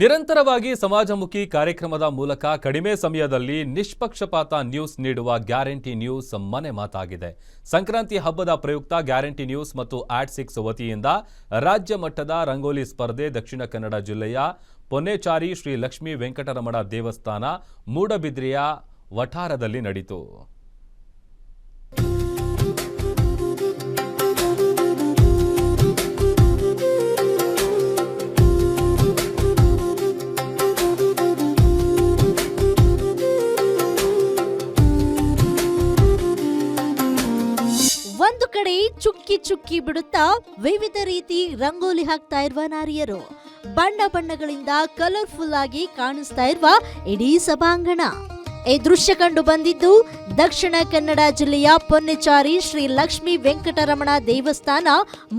ನಿರಂತರವಾಗಿ ಸಮಾಜಮುಖಿ ಕಾರ್ಯಕ್ರಮದ ಮೂಲಕ ಕಡಿಮೆ ಸಮಯದಲ್ಲಿ ನಿಷ್ಪಕ್ಷಪಾತ ನ್ಯೂಸ್ ನೀಡುವ ಗ್ಯಾರಂಟಿ ನ್ಯೂಸ್ ಮನೆ ಮಾತಾಗಿದೆ. ಸಂಕ್ರಾಂತಿ ಹಬ್ಬದ ಪ್ರಯುಕ್ತ ಗ್ಯಾರಂಟಿ ನ್ಯೂಸ್ ಮತ್ತು ಆಡ್6 ವತಿಯಿಂದ ರಾಜ್ಯ ಮಟ್ಟದ ರಂಗೋಲಿ ಸ್ಪರ್ಧೆ ದಕ್ಷಿಣ ಕನ್ನಡ ಜಿಲ್ಲೆಯ ಪೊನ್ನೆಚಾರಿ ಶ್ರೀ ಲಕ್ಷ್ಮೀ ವೆಂಕಟರಮಣ ದೇವಸ್ಥಾನ ಮೂಡಬಿದ್ರೆಯ ವಠಾರದಲ್ಲಿ ನಡೆಯಿತು. ಒಂದು ಕಡೆ ಚುಕ್ಕಿ ಚುಕ್ಕಿ ಬಿಡುತ್ತಾ ವಿವಿಧ ರೀತಿ ರಂಗೋಲಿ ಹಾಕ್ತಾ ಇರುವ ನಾರಿಯರು, ಬಣ್ಣ ಬಣ್ಣಗಳಿಂದ ಕಲರ್ಫುಲ್ ಆಗಿ ಕಾಣಿಸ್ತಾ ಇರುವ ಇಡೀ ಸಭಾಂಗಣ. ಈ ದೃಶ್ಯ ಕಂಡು ಬಂದಿದ್ದು ದಕ್ಷಿಣ ಕನ್ನಡ ಜಿಲ್ಲೆಯ ಪೊನ್ನೆಚಾರಿ ಶ್ರೀ ಲಕ್ಷ್ಮೀ ವೆಂಕಟರಮಣ ದೇವಸ್ಥಾನ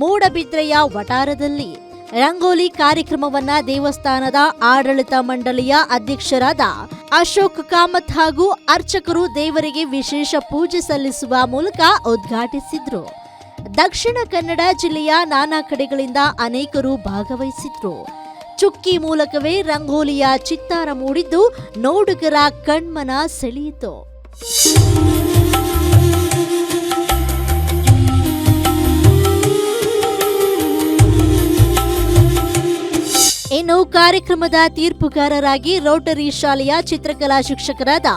ಮೂಡಬಿದ್ರೆಯ ವಠಾರದಲ್ಲಿ. ರಂಗೋಲಿ ಕಾರ್ಯಕ್ರಮವನ್ನ ದೇವಸ್ಥಾನದ ಆಡಳಿತ ಮಂಡಳಿಯ ಅಧ್ಯಕ್ಷರಾದ ಅಶೋಕ್ ಕಾಮತ್ ಹಾಗೂ ಅರ್ಚಕರು ದೇವರಿಗೆ ವಿಶೇಷ ಪೂಜೆ ಸಲ್ಲಿಸುವ ಮೂಲಕ ಉದ್ಘಾಟಿಸಿದ್ರು. ದಕ್ಷಿಣ ಕನ್ನಡ ಜಿಲ್ಲೆಯ ನಾನಾ ಕಡೆಗಳಿಂದ ಅನೇಕರು ಭಾಗವಹಿಸಿದ್ರು. ಚುಕ್ಕಿ ಮೂಲಕವೇ ರಂಗೋಲಿಯ ಚಿತ್ತಾರ ಮೂಡಿದ್ದು ನೋಡುಗರ ಕಣ್ಮನ ಸೆಳೆಯಿತು. ಇನ್ನು ಕಾರ್ಯಕ್ರಮದ ತೀರ್ಪುಗಾರರಾಗಿ ರೋಟರಿ ಶಾಲೆಯ ಚಿತ್ರಕಲಾ ಶಿಕ್ಷಕರಾದ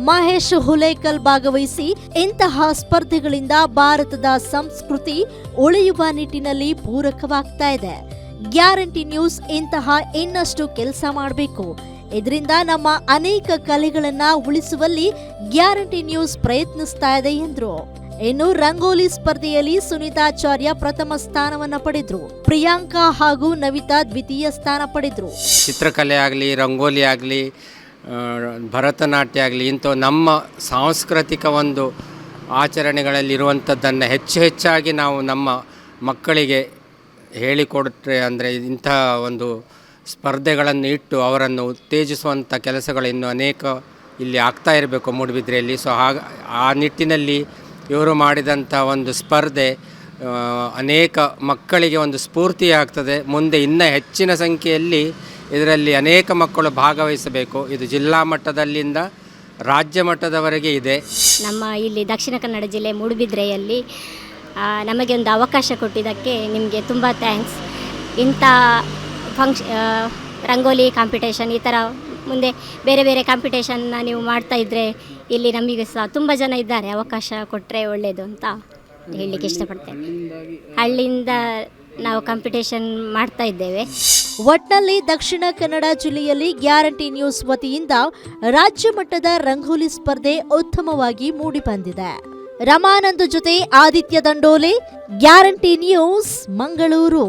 ಮಹೇಶ್ ಹುಲೇಕಲ್ ಭಾಗವಹಿಸಿ, ಇಂತಹ ಸ್ಪರ್ಧೆಗಳಿಂದ ಭಾರತದ ಸಂಸ್ಕೃತಿ ಉಳಿಯುವ ನಿಟ್ಟಿನಲ್ಲಿ ಪೂರಕವಾಗ್ತಾ ಇದೆ. ಗ್ಯಾರಂಟಿ ನ್ಯೂಸ್ ಇಂತಹ ಇನ್ನಷ್ಟು ಕೆಲಸ ಮಾಡಬೇಕು. ಇದರಿಂದ ನಮ್ಮ ಅನೇಕ ಕಲೆಗಳನ್ನ ಉಳಿಸುವಲ್ಲಿ ಗ್ಯಾರಂಟಿ ನ್ಯೂಸ್ ಪ್ರಯತ್ನಿಸ್ತಾ ಇದೆ ಎಂದರು. ಇನ್ನು ರಂಗೋಲಿ ಸ್ಪರ್ಧೆಯಲ್ಲಿ ಸುನೀತಾಚಾರ್ಯ ಪ್ರಥಮ ಸ್ಥಾನವನ್ನ ಪಡೆದ್ರು. ಪ್ರಿಯಾಂಕಾ ಹಾಗೂ ನವಿತಾ ದ್ವಿತೀಯ ಸ್ಥಾನ ಪಡೆದ್ರು. ಚಿತ್ರಕಲೆ ಆಗಲಿ, ರಂಗೋಲಿ ಆಗಲಿ, ಭರತನಾಟ್ಯ ಆಗಲಿ, ಇಂಥ ನಮ್ಮ ಸಾಂಸ್ಕೃತಿಕ ಒಂದು ಆಚರಣೆಗಳಲ್ಲಿರುವಂಥದ್ದನ್ನು ಹೆಚ್ಚಾಗಿ ನಾವು ನಮ್ಮ ಮಕ್ಕಳಿಗೆ ಹೇಳಿಕೊಡ್ರೆ ಅಂದರೆ ಇಂಥ ಒಂದು ಸ್ಪರ್ಧೆಗಳನ್ನು ಇಟ್ಟು ಅವರನ್ನು ಉತ್ತೇಜಿಸುವಂಥ ಕೆಲಸಗಳು ಇನ್ನೂ ಅನೇಕ ಇಲ್ಲಿ ಆಗ್ತಾ ಇರಬೇಕು ಮೂಡುಬಿದ್ರೆಯಲ್ಲಿ. ಸೊ ಆ ನಿಟ್ಟಿನಲ್ಲಿ ಇವರು ಮಾಡಿದಂಥ ಒಂದು ಸ್ಪರ್ಧೆ ಅನೇಕ ಮಕ್ಕಳಿಗೆ ಒಂದು ಸ್ಫೂರ್ತಿಯಾಗ್ತದೆ. ಮುಂದೆ ಇನ್ನೂ ಹೆಚ್ಚಿನ ಸಂಖ್ಯೆಯಲ್ಲಿ ಇದರಲ್ಲಿ ಅನೇಕ ಮಕ್ಕಳು ಭಾಗವಹಿಸಬೇಕು. ಇದು ಜಿಲ್ಲಾ ಮಟ್ಟದಲ್ಲಿಂದ ರಾಜ್ಯ ಮಟ್ಟದವರೆಗೆ ಇದೆ. ನಮ್ಮ ಇಲ್ಲಿ ದಕ್ಷಿಣ ಕನ್ನಡ ಜಿಲ್ಲೆ ಮೂಡುಬಿದ್ರೆಯಲ್ಲಿ ನಮಗೆ ಒಂದು ಅವಕಾಶ ಕೊಟ್ಟಿದ್ದಕ್ಕೆ ನಿಮಗೆ ತುಂಬ ಥ್ಯಾಂಕ್ಸ್. ಇಂಥ ರಂಗೋಲಿ ಕಾಂಪಿಟೇಷನ್, ಈ ಥರ ಮುಂದೆ ಬೇರೆ ಬೇರೆ ಕಾಂಪಿಟೇಷನ್ನ ನೀವು ಮಾಡ್ತಾಯಿದ್ರೆ ಇಲ್ಲಿ ನಮಗೆ ಸಹ ತುಂಬ ಜನ ಇದ್ದಾರೆ, ಅವಕಾಶ ಕೊಟ್ಟರೆ ಒಳ್ಳೆಯದು ಅಂತ ಹೇಳಲಿಕ್ಕೆ ಇಷ್ಟಪಡ್ತೇನೆ. ಹಳ್ಳಿಯಿಂದ ನಾವು ಕಾಂಪಿಟೇಷನ್ ಮಾಡ್ತಾ ಇದ್ದೇವೆ. ಒಟ್ನಲ್ಲಿ ದಕ್ಷಿಣ ಕನ್ನಡ ಜಿಲ್ಲೆಯಲ್ಲಿ ಗ್ಯಾರಂಟಿ ನ್ಯೂಸ್ ವತಿಯಿಂದ ರಾಜ್ಯ ಮಟ್ಟದ ರಂಗೋಲಿ ಸ್ಪರ್ಧೆ ಉತ್ತಮವಾಗಿ ಮೂಡಿಬಂದಿದೆ. ರಮಾನಂದ್ ಜೊತೆ ಆದಿತ್ಯ ದಂಡೋಲೆ, ಗ್ಯಾರಂಟಿ ನ್ಯೂಸ್, ಮಂಗಳೂರು.